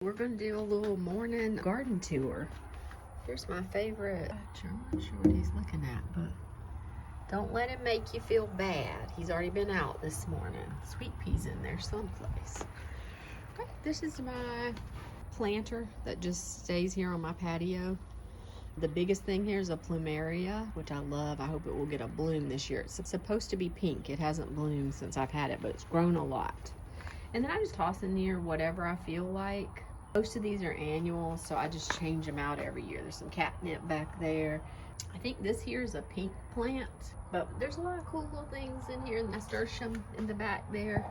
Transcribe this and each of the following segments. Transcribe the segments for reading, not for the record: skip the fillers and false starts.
We're gonna do a little morning garden tour. Here's my favorite. I'm not sure what he's looking at, but don't let him make you feel bad. He's already been out this morning. Sweet peas in there someplace. Okay, this is my planter that just stays here on my patio. The biggest thing here is a plumeria, which I love. I hope it will get a bloom this year. It's supposed to be pink. It hasn't bloomed since I've had it, but it's grown a lot. And then I just toss in here whatever I feel like. Most of these are annual, so I just change them out every year. There's some catnip back there. I think this here is a pink plant, but there's a lot of cool little things in here. Nasturtium in the back there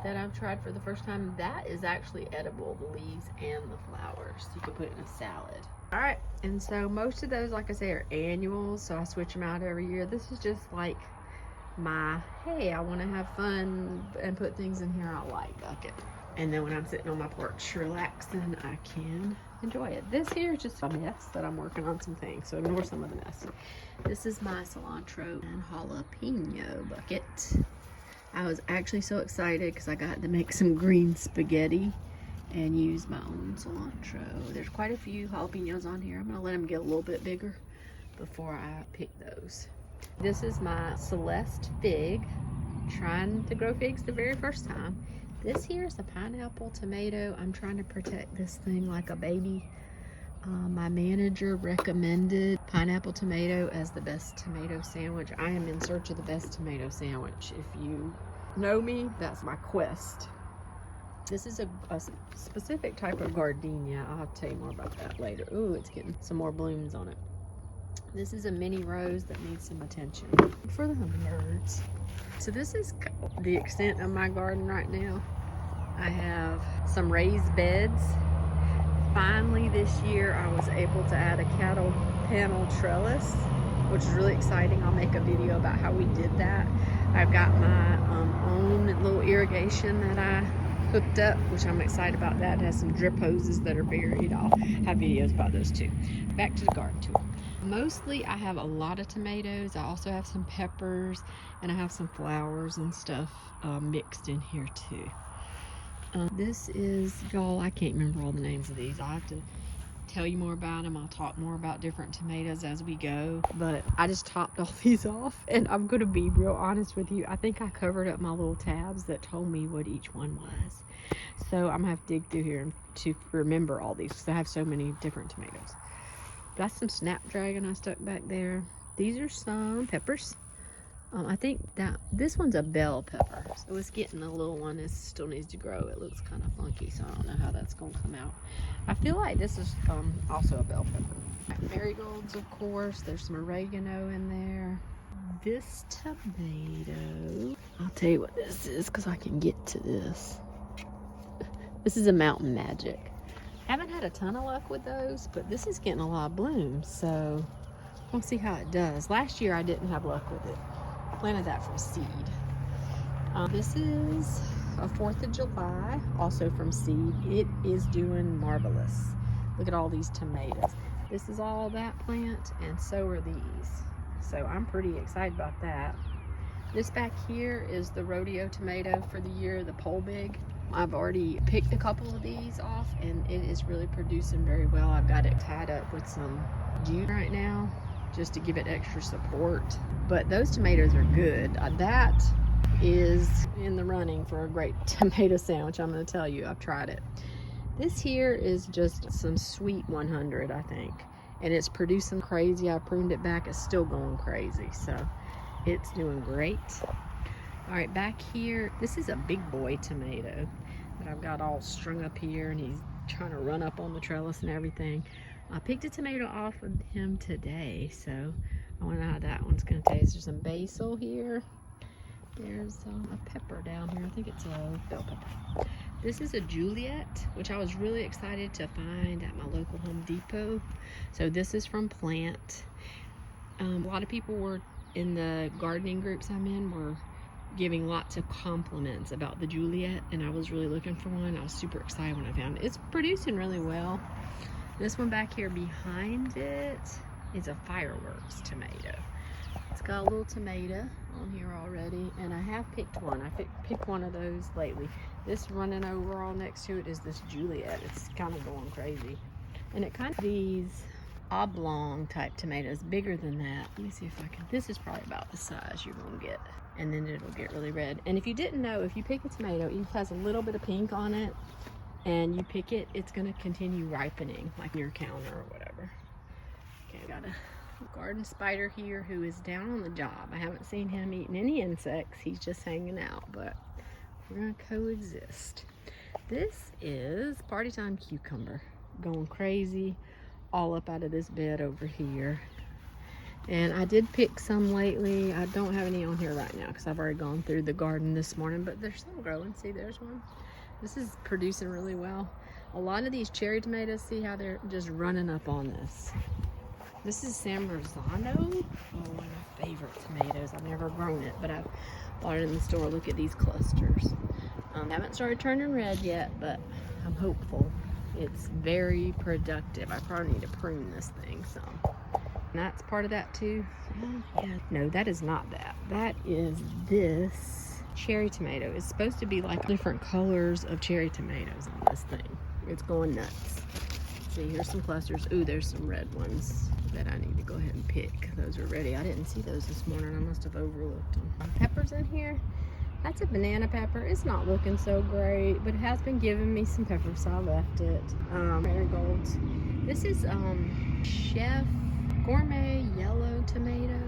that I've tried for the first time. That is actually edible, the leaves and the flowers. You can put it in a salad. All right, and so most of those, like I say, are annuals, so I switch them out every year. This is just like my, hey, I want to have fun and put things in here I like bucket. And then when I'm sitting on my porch relaxing, I can enjoy it. This here is just a mess that I'm working on some things, so ignore some of the mess. This is my cilantro and jalapeno bucket. I was actually so excited because I got to make some green spaghetti and use my own cilantro. There's quite a few jalapenos on here. I'm gonna let them get a little bit bigger before I pick those. This is my Celeste fig. Trying to grow figs the very first time. This here is a pineapple tomato. I'm trying to protect this thing like a baby. My manager recommended pineapple tomato as the best tomato sandwich. I am in search of the best tomato sandwich. If you know me, that's my quest. This is a specific type of gardenia. I'll have to tell you more about that later. Ooh, it's getting some more blooms on it. This is a mini rose that needs some attention for the hummingbirds. So this is the extent of my garden right now. I have some raised beds. Finally this year I was able to add a cattle panel trellis, which is really exciting. I'll make a video about how we did that. I've got my own little irrigation that I hooked up, which I'm excited about that. It has some drip hoses that are buried. I'll have videos about those too. Back to the garden tour. Mostly I have a lot of tomatoes. I also have some peppers and I have some flowers and stuff mixed in here too. This is, y'all, I can't remember all the names of these. I'll have to tell you more about them. I'll talk more about different tomatoes as we go, but I just topped all these off, and I'm gonna be real honest with you. I think I covered up my little tabs that told me what each one was, so I'm gonna have to dig through here to remember all these because I have so many different tomatoes. Got some snapdragon I stuck back there. These are some peppers. I think that this one's a bell pepper, so it's getting a little one. It still needs to grow. It looks kind of funky, so I don't know how that's gonna come out. I feel like this is also a bell pepper. Marigolds, of course. There's some oregano in there. This tomato, I'll tell you what this is because I can get to this. This is a Mountain Magic. Haven't had a ton of luck with those, but this is getting a lot of blooms, so we'll see how it does. Last year I didn't have luck with it. Planted that from seed. This is a 4th of July, also from seed. It is doing marvelous. Look at all these tomatoes. This is all that plant, and so are these. So I'm pretty excited about that. This back here is the rodeo tomato for the year, the pole big. I've already picked a couple of these off, and it is really producing very well. I've got it tied up with some jute right now, just to give it extra support. But those tomatoes are good. That is in the running for a great tomato sandwich, I'm gonna tell you. I've tried it. This here is just some sweet 100, I think. And it's producing crazy. I pruned it back, it's still going crazy. So it's doing great. All right, back here, this is a big boy tomato that I've got all strung up here, and he's trying to run up on the trellis and everything. I picked a tomato off of him today, so I want to know how that one's going to taste. There's some basil here. There's a pepper down here. I think it's a bell pepper. This is a Juliet, which I was really excited to find at my local Home Depot. So this is from Plant. A lot of people were in the gardening groups I'm in were giving lots of compliments about the Juliet, and I was really looking for one. I was super excited when I found it. It's producing really well. This one back here behind it is a fireworks tomato. It's got a little tomato on here already, and I have picked one. I picked one of those lately. This running over all next to it is this Juliet. It's kind of going crazy. And it kind of these oblong type tomatoes, bigger than that. Let me see if I can, this is probably about the size you're gonna get. And then it'll get really red. And if you didn't know, if you pick a tomato, it has a little bit of pink on it, and you pick it, it's gonna continue ripening, like your counter or whatever. Okay, I got a garden spider here who is down on the job. I haven't seen him eating any insects. He's just hanging out, but we're gonna coexist. This is party time cucumber, going crazy, all up out of this bed over here. And I did pick some lately. I don't have any on here right now because I've already gone through the garden this morning, but there's some growing. See, there's one. This is producing really well. A lot of these cherry tomatoes, see how they're just running up on this. This is San Marzano. Oh, one of my favorite tomatoes. I've never grown it, but I've bought it in the store. Look at these clusters. Haven't started turning red yet, but I'm hopeful. It's very productive. I probably need to prune this thing some. And that's part of that too. Yeah. No, that is not that. That is this cherry tomato. It's supposed to be like different colors of cherry tomatoes on this thing. It's going nuts. See, here's some clusters. Ooh, there's some red ones that I need to go ahead and pick. Those are ready. I didn't see those this morning. I must have overlooked them. Peppers in here. That's a banana pepper. It's not looking so great, but it has been giving me some peppers, so I left it. Marigolds. This is Chef Gourmet yellow tomato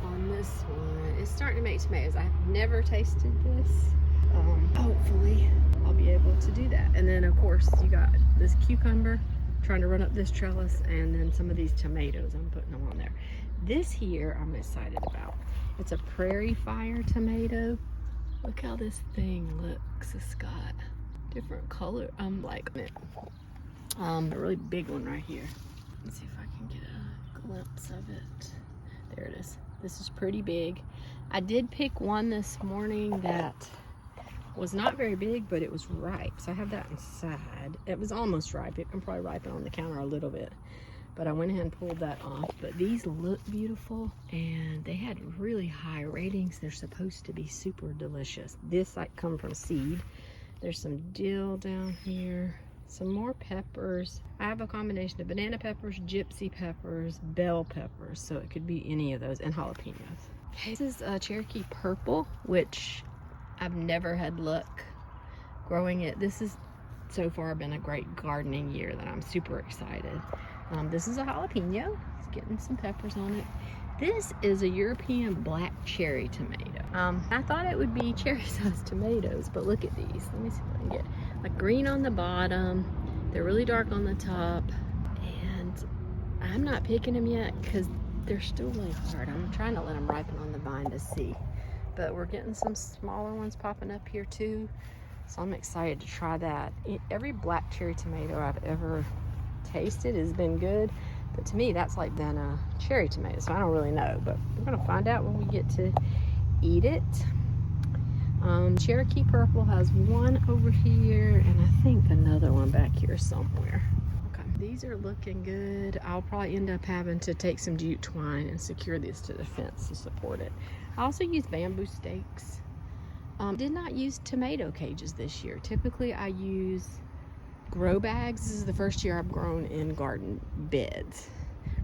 on this one. It's starting to make tomatoes. I've never tasted this. Hopefully I'll be able to do that. And then of course you got this cucumber trying to run up this trellis, and then some of these tomatoes. I'm putting them on there. This here I'm excited about. It's a prairie fire tomato. Look how this thing looks. It's got different color. I'm liking it. A really big one right here. Let's see if I can get a glimpse of it. There it is. This is pretty big. I did pick one this morning that was not very big, but it was ripe. So I have that inside. It was almost ripe. It can probably ripen on the counter a little bit. But I went ahead and pulled that off. But these look beautiful, and they had really high ratings. They're supposed to be super delicious. This like come from seed. There's some dill down here. Some more peppers. I have a combination of banana peppers, gypsy peppers, bell peppers. So it could be any of those, and jalapenos. Okay, this is Cherokee purple, which I've never had luck growing it. This has so far been a great gardening year that I'm super excited. This is a jalapeno. It's getting some peppers on it. This is a European black cherry tomato. I thought it would be cherry-sized tomatoes, but look at these. Let me see if I can get like green on the bottom. They're really dark on the top, and I'm not picking them yet because they're still really hard. I'm trying to let them ripen on the vine to see, but we're getting some smaller ones popping up here too, so I'm excited to try that. Every black cherry tomato I've ever tasted has been good, but to me that's like been a cherry tomato, so I don't really know, but we're gonna find out when we get to eat it. Cherokee purple has one over here, and I think another one back here somewhere. Okay, these are looking good. I'll probably end up having to take some jute twine and secure this to the fence to support it. I also use bamboo stakes. Did not use tomato cages this year. Typically I use grow bags. This is the first year I've grown in garden beds,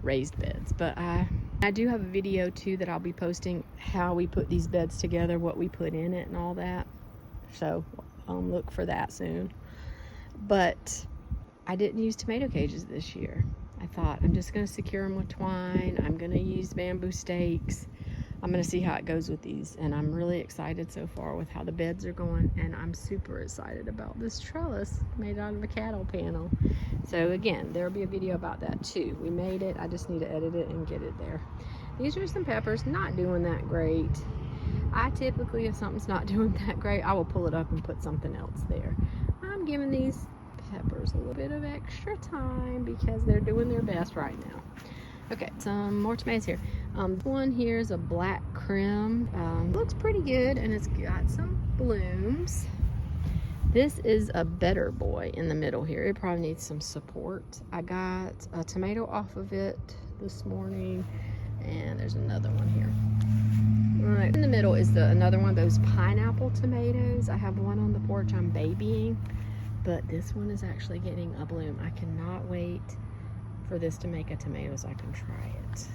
raised beds, but I do have a video too that I'll be posting how we put these beds together, what we put in it and all that, so look for that soon. But I didn't use tomato cages this year. I thought I'm just going to secure them with twine. I'm going to use bamboo stakes. I'm going to see how it goes with these, and I'm really excited so far with how the beds are going, and I'm super excited about this trellis made out of a cattle panel. So again, there will be a video about that too. We made it. I just need to edit it and get it there. These are some peppers, not doing that great. I typically, if something's not doing that great, I will pull it up and put something else there. I'm giving these peppers a little bit of extra time because they're doing their best right now. Okay, some more tomatoes here. One here is a black crim. Looks pretty good, and it's got some blooms. This is a better boy in the middle here. It probably needs some support. I got a tomato off of it this morning, And there's another one here. All right, in the middle is another one of those pineapple tomatoes. I have one on the porch I'm babying, but this one is actually getting a bloom. I cannot wait for this to make a tomato so I can try it.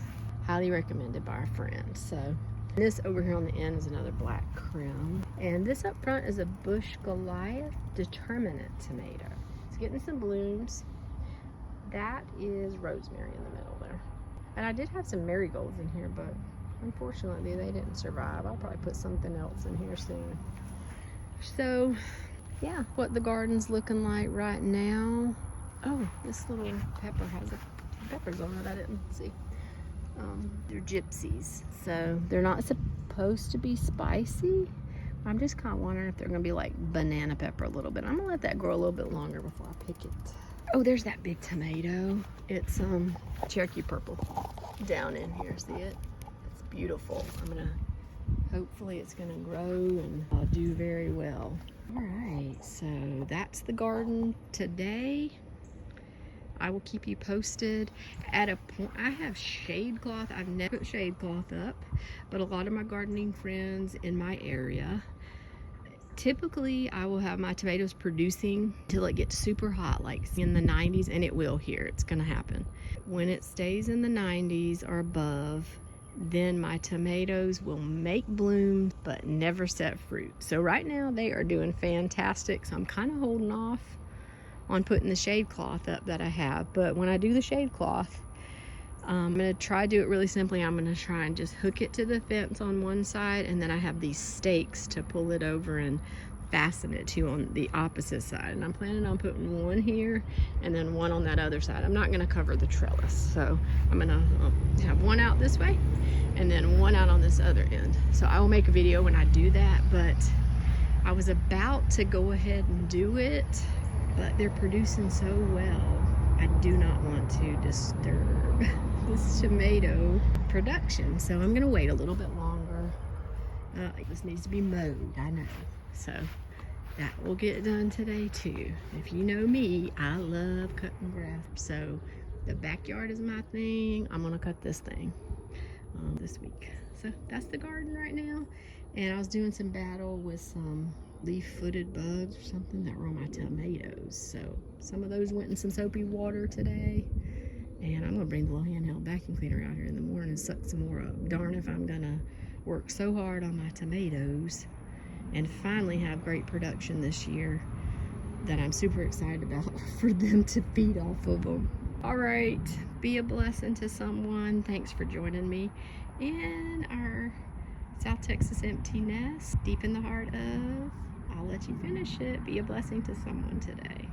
Highly recommended by a friend. So this over here on the end is another black crim. And this up front is a Bush Goliath Determinate tomato. It's getting some blooms. That is rosemary in the middle there. And I did have some marigolds in here, but unfortunately they didn't survive. I'll probably put something else in here soon. So yeah, what the garden's looking like right now. Oh, this little pepper has peppers on it I didn't see. They're gypsies, so they're not supposed to be spicy. I'm just kind of wondering if they're gonna be like banana pepper a little bit. I'm gonna let that grow a little bit longer before I pick it. Oh, there's that big tomato. It's Cherokee purple down in here. See it? It's beautiful. Hopefully it's gonna grow and do very well. All right, so that's the garden today. I will keep you posted. At a point, I have shade cloth. I've never put shade cloth up, but a lot of my gardening friends in my area, typically I will have my tomatoes producing till it gets super hot, like in the 90s, and it will here. It's gonna happen. When it stays in the 90s or above, then my tomatoes will make blooms but never set fruit. So right now they are doing fantastic, so I'm kind of holding off on putting the shade cloth up that I have. But when I do the shade cloth, I'm gonna try to do it really simply. I'm gonna try and just hook it to the fence on one side, and then I have these stakes to pull it over and fasten it to on the opposite side. And I'm planning on putting one here and then one on that other side. I'm not gonna cover the trellis, so I'm gonna have one out this way and then one out on this other end. So I will make a video when I do that, but I was about to go ahead and do it, but they're producing so well, I do not want to disturb this tomato production. So I'm gonna wait a little bit longer. This needs to be mowed, I know. So that will get done today too. If you know me, I love cutting grass. So the backyard is my thing. I'm gonna cut this thing this week. So that's the garden right now. And I was doing some battle with some leaf-footed bugs or something that were on my tomatoes. So some of those went in some soapy water today. And I'm gonna bring the little handheld vacuum cleaner out here in the morning and suck some more up. Darn if I'm gonna work so hard on my tomatoes and finally have great production this year that I'm super excited about for them to feed off of them. All right, be a blessing to someone. Thanks for joining me in our South Texas empty nest deep in the heart of, I'll let you finish it. Be a blessing to someone today.